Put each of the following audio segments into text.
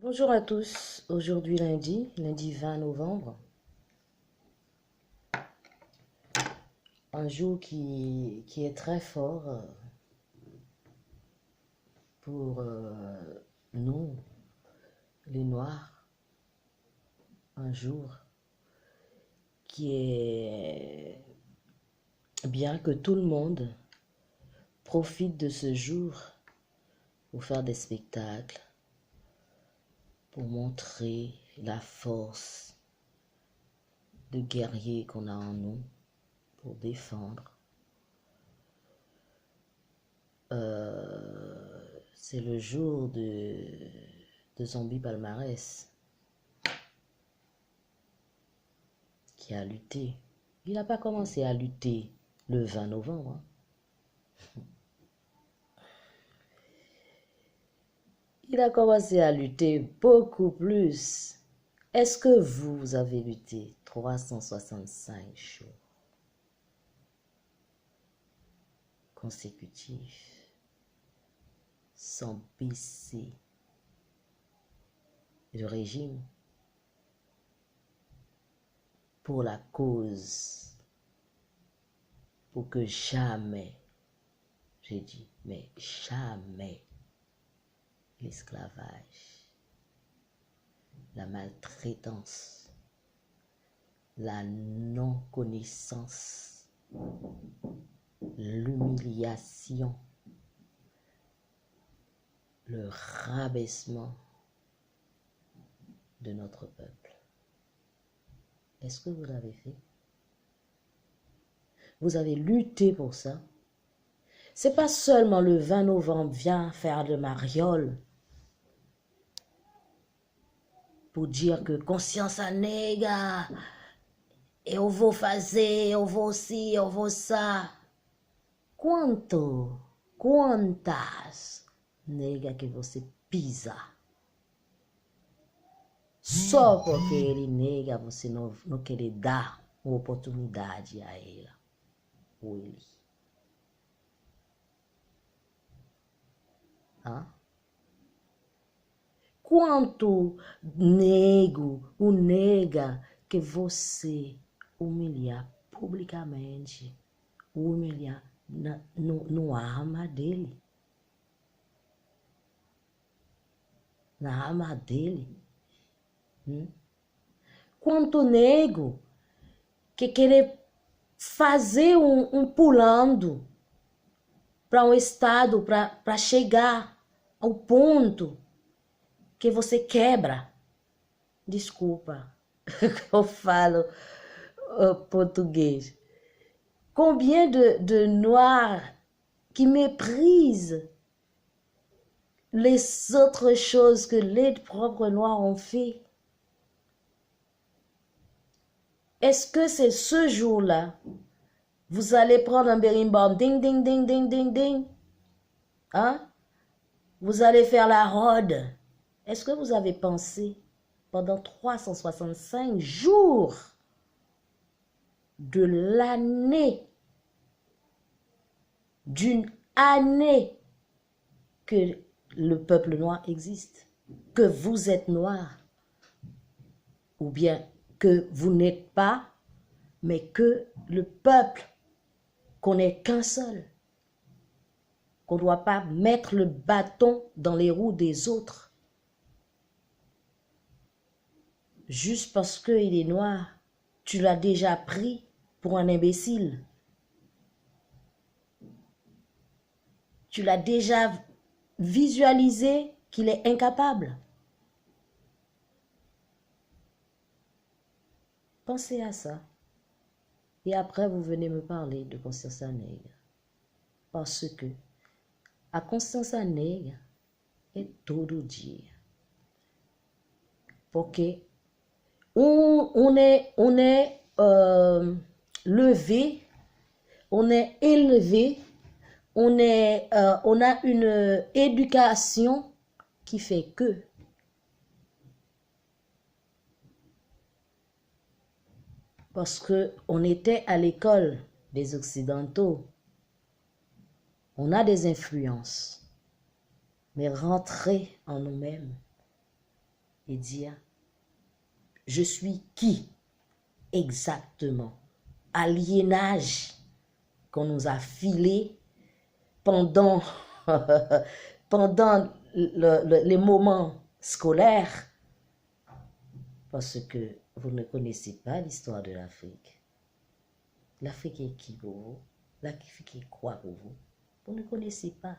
Bonjour à tous, aujourd'hui lundi 20 novembre, un jour qui est très fort pour nous, les Noirs, un jour qui est bien que tout le monde profite de ce jour pour faire des spectacles, pour montrer la force de guerrier qu'on a en nous, pour défendre. C'est le jour de Zombie Palmarès qui a lutté. Il n'a pas commencé à lutter le 20 novembre. Il a commencé à lutter beaucoup plus. Est-ce que vous avez lutté 365 jours consécutifs sans baisser le régime pour la cause, pour que jamais, j'ai dit, mais jamais l'esclavage, la maltraitance, la non-connaissance, l'humiliation, le rabaissement de notre peuple. Est-ce que vous l'avez fait? Vous avez lutté pour ça? C'est pas seulement le 20 novembre, viens faire de mariole pour dire que conscience à nègre, et on va faire, on va ci, on va ça. Quantas nega que você pisa? Só porque ele nega, você não querer dar uma oportunidade a ela ou ele. Hã? Quanto nego ou nega que você humilhar publicamente, humilhar no alma dele, na alma dele. Quanto nego que querer fazer pulando para um estado, para chegar ao ponto que você quebra. Desculpa, eu falo português. Combien de noirs qui méprisent les autres choses que les propres noirs ont fait. Est-ce que c'est ce jour-là, vous allez prendre un berimbau, ding, ding, ding, ding, ding, ding, hein? Vous allez faire la rôde. Est-ce que vous avez pensé pendant 365 jours de l'année, d'une année que le peuple noir existe, que vous êtes noir, ou bien que vous n'êtes pas, mais que le peuple, qu'on n'est qu'un seul, qu'on ne doit pas mettre le bâton dans les roues des autres, juste parce qu'il est noir, tu l'as déjà pris pour un imbécile. Tu l'as déjà visualisé qu'il est incapable. Pensez à ça. Et après, vous venez me parler de conscience nègre. Parce que a consciência negra é todo dia. Porque on est levé, on est élevé, on a une éducation qui fait que parce qu'on était à l'école des Occidentaux, on a des influences, mais rentrer en nous-mêmes, et dire, je suis qui exactement? Aliénage qu'on nous a filé pendant, pendant les moments scolaires, parce que vous ne connaissez pas l'histoire de l'Afrique. L'Afrique est qui pour vous? L'Afrique est quoi pour vous? Vous ne connaissez pas.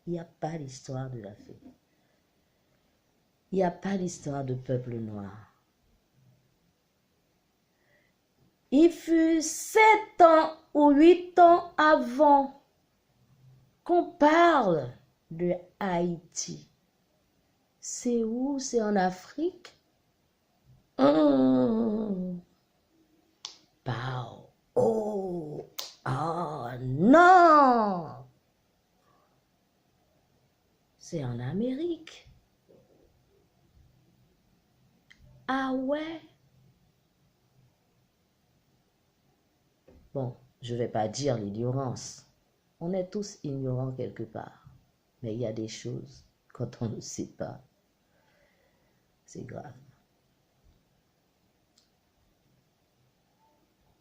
Il n'y a pas l'histoire de l'Afrique. Il n'y a pas l'histoire de peuple noir. Il fut 7 ans ou 8 ans avant qu'on parle de Haïti. C'est où? C'est en Afrique? Pow. Oh. Oh non! C'est en Amérique. Ah ouais? Bon, je ne vais pas dire l'ignorance. On est tous ignorants quelque part. Mais il y a des choses, quand on ne sait pas, c'est grave.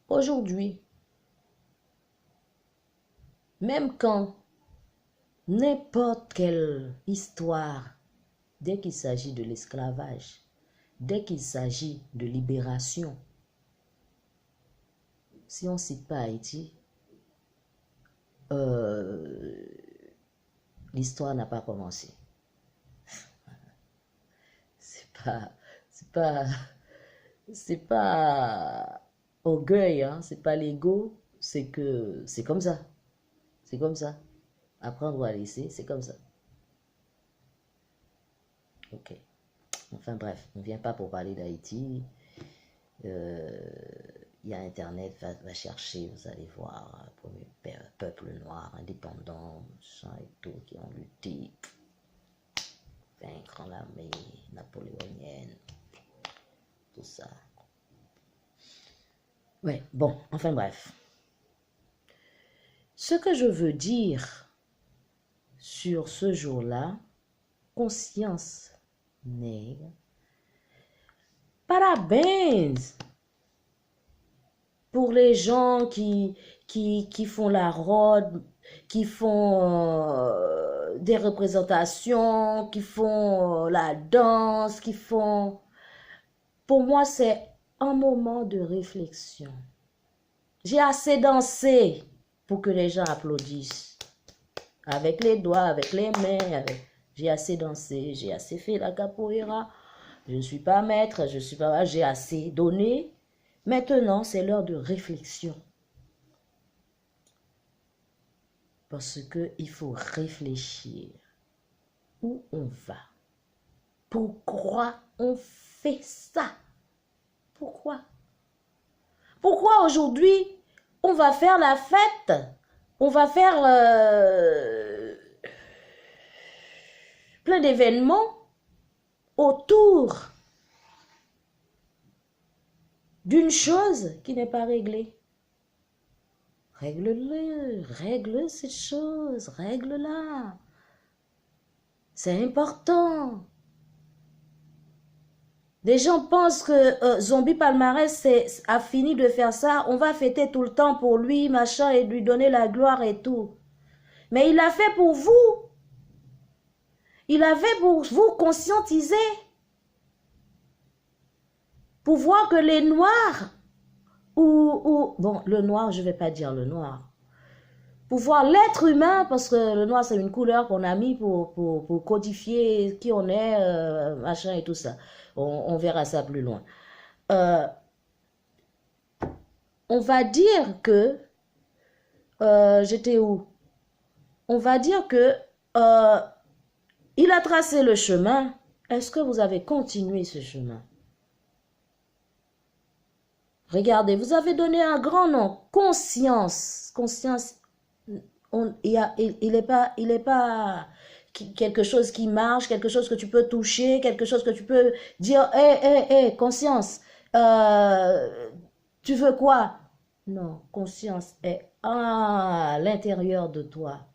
Aujourd'hui, même quand n'importe quelle histoire, dès qu'il s'agit de l'esclavage, dès qu'il s'agit de libération, si on ne cite pas Haïti, l'histoire n'a pas commencé. C'est pas orgueil, hein, c'est pas l'ego, c'est que c'est comme ça. C'est comme ça. Apprendre ou à laisser, c'est comme ça. Ok. Enfin bref, on ne vient pas pour parler d'Haïti. Il y a Internet, va chercher, vous allez voir, premier peuple noir, indépendant, ça et tout, qui ont lutté, vaincre l'armée napoléonienne, tout ça. Ouais, bon, enfin bref. Ce que je veux dire sur ce jour-là, conscience nègre, parabéns pour les gens qui font la robe, qui font des représentations, qui font la danse, qui font... Pour moi, c'est un moment de réflexion. J'ai assez dansé pour que les gens applaudissent. Avec les doigts, avec les mains, j'ai assez dansé, j'ai assez fait la capoeira. Je ne suis pas maître, je suis pas... J'ai assez donné. Maintenant, c'est l'heure de réflexion. Parce qu'il faut réfléchir. Où on va? Pourquoi on fait ça? Pourquoi? Pourquoi aujourd'hui, on va faire la fête? On va faire plein d'événements autour d'une chose qui n'est pas réglée. Règle-le, règle cette chose, règle-la. C'est important. Les gens pensent que Zombie Palmarès a fini de faire ça. On va fêter tout le temps pour lui, machin, et lui donner la gloire et tout. Mais il l'a fait pour vous. Il a fait pour vous conscientiser. Pour voir que les noirs, bon, le noir, je ne vais pas dire le noir. Pour voir l'être humain, parce que le noir, c'est une couleur qu'on a mis pour codifier qui on est, machin et tout ça. On verra ça plus loin. On va dire que... j'étais où? On va dire que... il a tracé le chemin. Est-ce que vous avez continué ce chemin? Regardez, vous avez donné un grand nom. Conscience. Conscience. Il n'est pas quelque chose qui marche, quelque chose que tu peux toucher, quelque chose que tu peux dire, hé, conscience, tu veux quoi? Non, conscience est à l'intérieur de toi.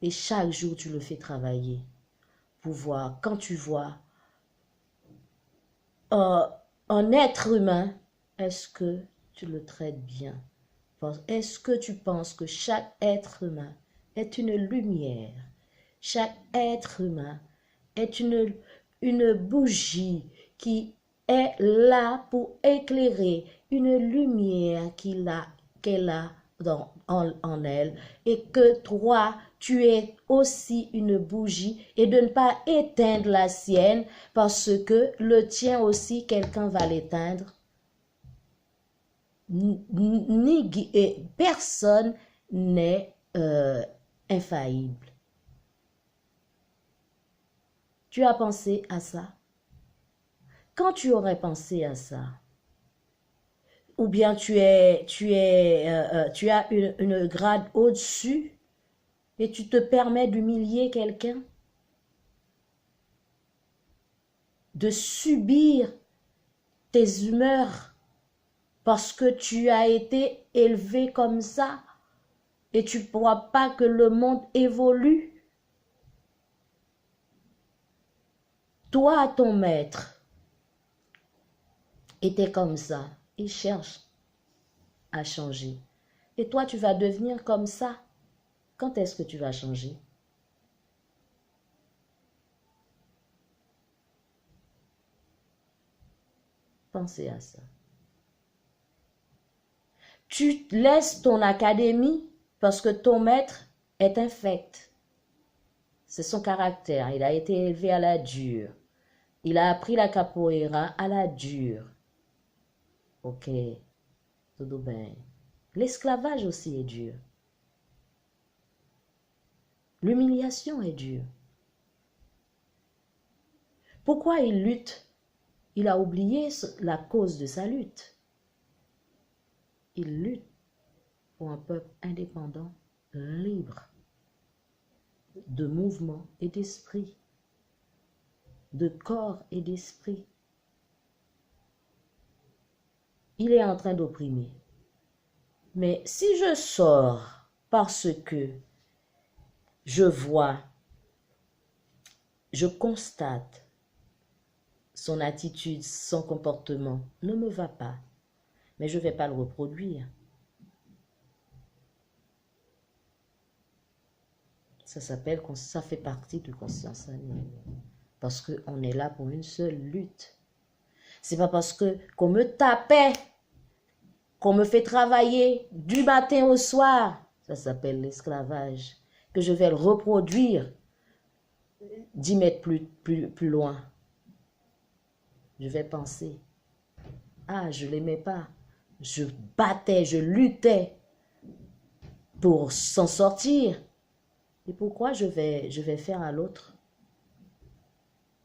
Et chaque jour, tu le fais travailler pour voir, quand tu vois euh, un être humain, est-ce que tu le traites bien? Est-ce que tu penses que chaque être humain est une lumière? Chaque être humain est une bougie qui est là pour éclairer une lumière qu'elle a en elle, et que toi, tu es aussi une bougie, et de ne pas éteindre la sienne parce que le tien aussi, quelqu'un va l'éteindre. Personne n'est infaillible. Tu as pensé à ça? Quand tu aurais pensé à ça, ou bien tu as une grade au-dessus et tu te permets d'humilier quelqu'un, de subir tes humeurs parce que tu as été élevé comme ça et tu ne crois pas que le monde évolue. Toi, ton maître, était comme ça. Il cherche à changer. Et toi, tu vas devenir comme ça. Quand est-ce que tu vas changer? Pensez à ça. Tu laisses ton académie parce que ton maître est infect. C'est son caractère. Il a été élevé à la dure. Il a appris la capoeira à la dure. Ok, tout bien. L'esclavage aussi est dur. L'humiliation est dure. Pourquoi il lutte? Il a oublié la cause de sa lutte. Il lutte pour un peuple indépendant, libre, de mouvement et d'esprit, de corps et d'esprit. Il est en train d'opprimer. Mais si je sors parce que je vois, je constate son attitude, son comportement ne me va pas, mais je ne vais pas le reproduire. Ça s'appelle, ça fait partie de conscience anonyme. Parce qu'on est là pour une seule lutte. C'est pas parce que qu'on me tapait, qu'on me fait travailler du matin au soir, ça s'appelle l'esclavage, que je vais le reproduire 10 mètres plus loin. Je vais penser, ah, je l'aimais pas, je battais, je luttais pour s'en sortir. Et pourquoi je vais faire à l'autre?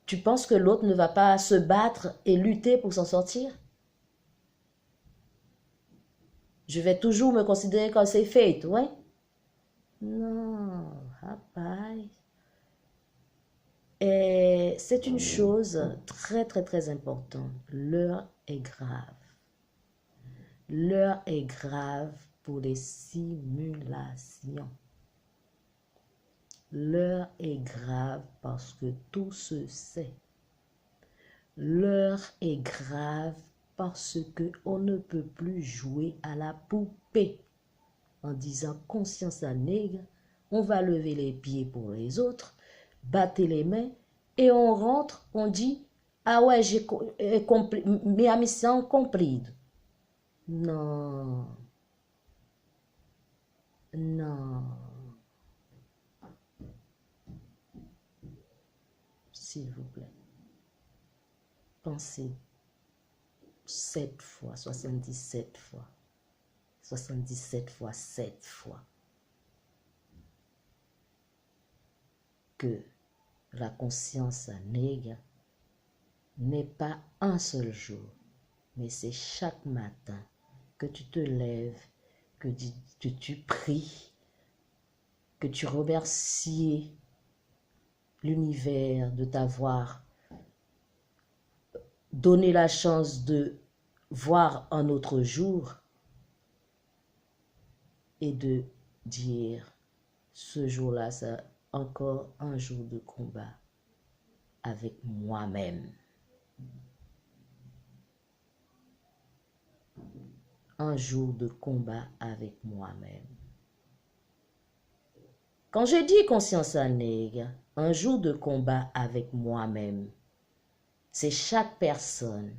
Tu penses que l'autre ne va pas se battre et lutter pour s'en sortir? Je vais toujours me considérer comme c'est fait, ouais? Non, rapaz. Et c'est une chose très, très, très importante. L'heure est grave. L'heure est grave pour les simulations. L'heure est grave parce que tout se sait. L'heure est grave parce qu'on ne peut plus jouer à la poupée en disant conscience à nègre, on va lever les pieds pour les autres, battre les mains et on rentre, on dit ah ouais, j'ai compris, minha missão cumprida. Non, non, s'il vous plaît, pensez 7 fois, 77 fois, 77 fois, 7 fois que la conscience nègre n'est pas un seul jour, mais c'est chaque matin que tu te lèves, que tu pries, que tu remercies l'univers de t'avoir donné la chance de voir un autre jour et de dire ce jour-là, c'est encore un jour de combat avec moi-même. un jour de combat avec moi-même. Quand je dis conscience nègre, un jour de combat avec moi-même, c'est chaque personne.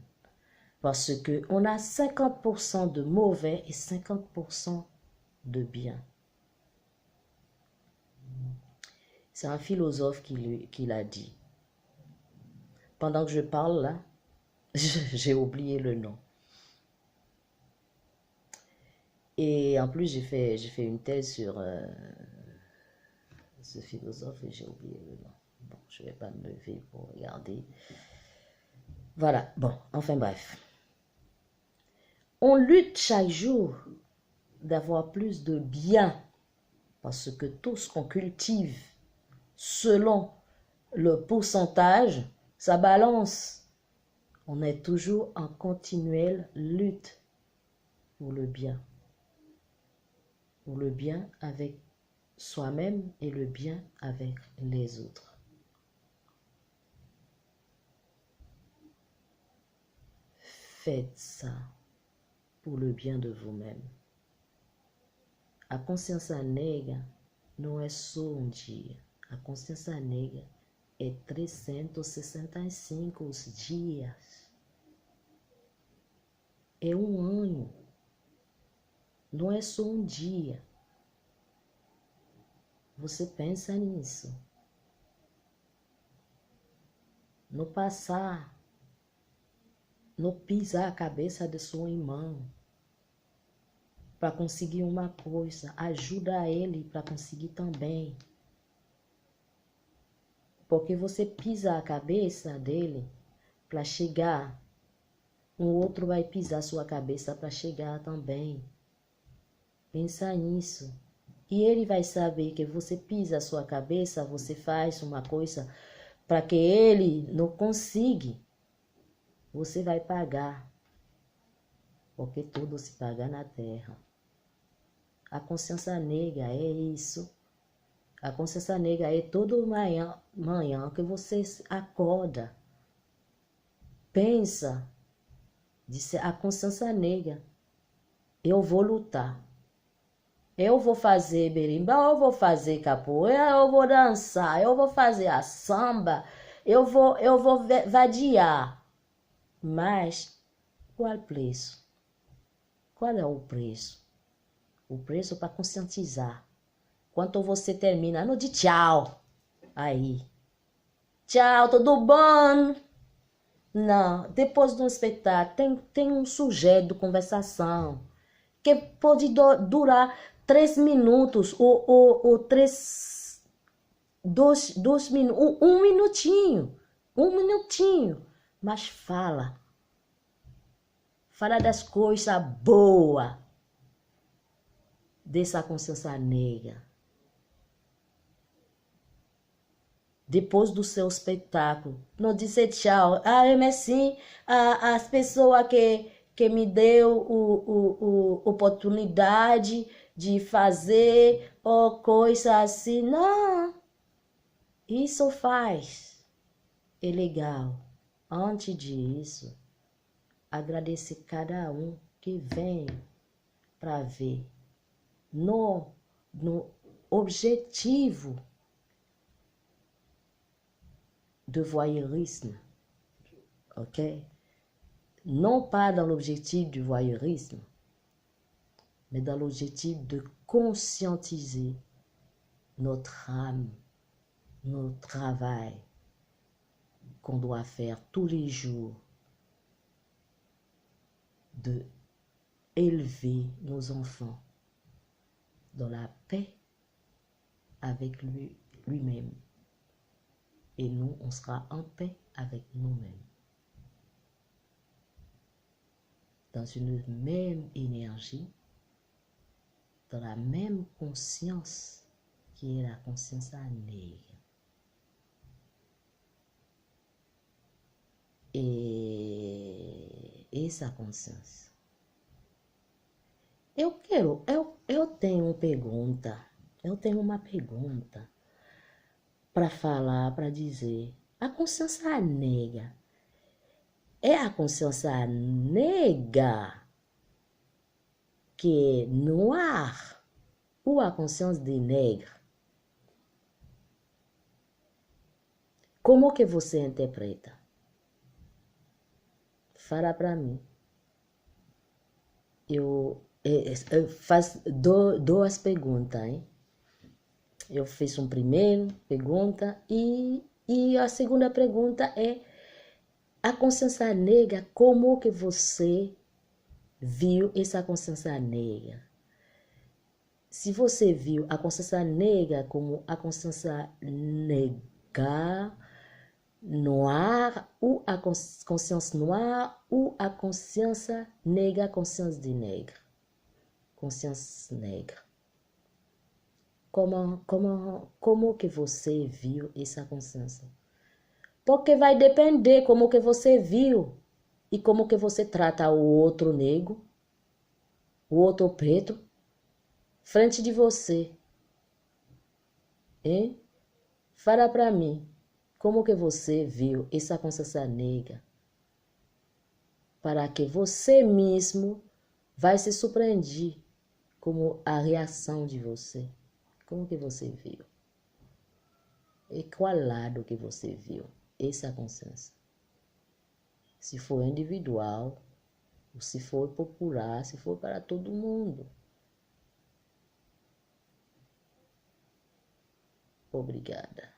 Parce qu'on a 50% de mauvais et 50% de bien. C'est un philosophe qui l'a dit. Pendant que je parle là, j'ai oublié le nom. Et en plus, j'ai fait une thèse sur ce philosophe et j'ai oublié le nom. Bon, je ne vais pas me lever pour regarder. Voilà, bon, enfin bref. On lutte chaque jour d'avoir plus de bien parce que tout ce qu'on cultive, selon le pourcentage, ça balance. On est toujours en continuelle lutte pour le bien. Pour le bien avec soi-même et le bien avec les autres. Faites ça pour le bien de vous-même. A consciência negra não é só dia. A consciência negra é 365 dias. É ano. Não é só dia. Você pensa nisso. No passar. No pisar a cabeça de seu irmão. Para conseguir uma coisa, ajuda ele para conseguir também. Porque você pisa a cabeça dele para chegar, um outro vai pisar sua cabeça para chegar também. Pensa nisso. E ele vai saber que você pisa a sua cabeça, você faz uma coisa para que ele não consiga. Você vai pagar. Porque tudo se paga na terra. A consciência negra é isso. A consciência negra é toda manhã que você acorda. Pensa. Disse a consciência negra. Eu vou lutar. Eu vou fazer berimbau, eu vou fazer capoeira, eu vou dançar, eu vou fazer a samba, eu vou vadiar. Mas qual preço? Qual é o preço? O preço para conscientizar. Quando você termina, não de tchau. Aí. Tchau, tudo bom? Não, depois de um espetáculo, tem um sujeito de conversação que pode durar 3 minutos ou 2 minutos, um minutinho, mas fala das coisas boas dessa consciência negra. Depois do seu espetáculo, não dizer tchau. Mas sim, as pessoas que me deu oportunidade de fazer ou coisa assim. Não, isso faz. É legal. Antes disso, agradecer cada um que vem para ver no objetivo de voyeurisme, ok? Non pas dans l'objectif du voyeurisme, mais dans l'objectif de conscientiser notre âme, notre travail qu'on doit faire tous les jours, de élever nos enfants dans la paix avec lui-même. Et nous, on sera en paix avec nous-mêmes. Dans une même énergie, dans la même conscience qui est la conscience nègre. E essa consciência. Eu tenho uma pergunta para falar, para dizer. A consciência negra é a consciência negra que é noir ou a consciência de negro? Como que você interpreta? Fala para mim. Eu faço duas perguntas, hein? Eu fiz uma primeira pergunta e a segunda pergunta é a consciência negra, como que você viu essa consciência negra? Se você viu a consciência negra como a consciência negra, noir, ou a consciência noire, ou a consciência negra, consciência de negro, consciência negra. Como que você viu essa consciência? Porque vai depender como que você viu e como que você trata o outro negro, o outro preto, frente de você. Hein? Fala para mim, como que você viu essa consciência negra? Para que você mesmo vai se surpreender como a reação de você. Como que você viu? E qual lado que você viu essa consciência? Se for individual, ou se for popular, se for para todo mundo. Obrigada.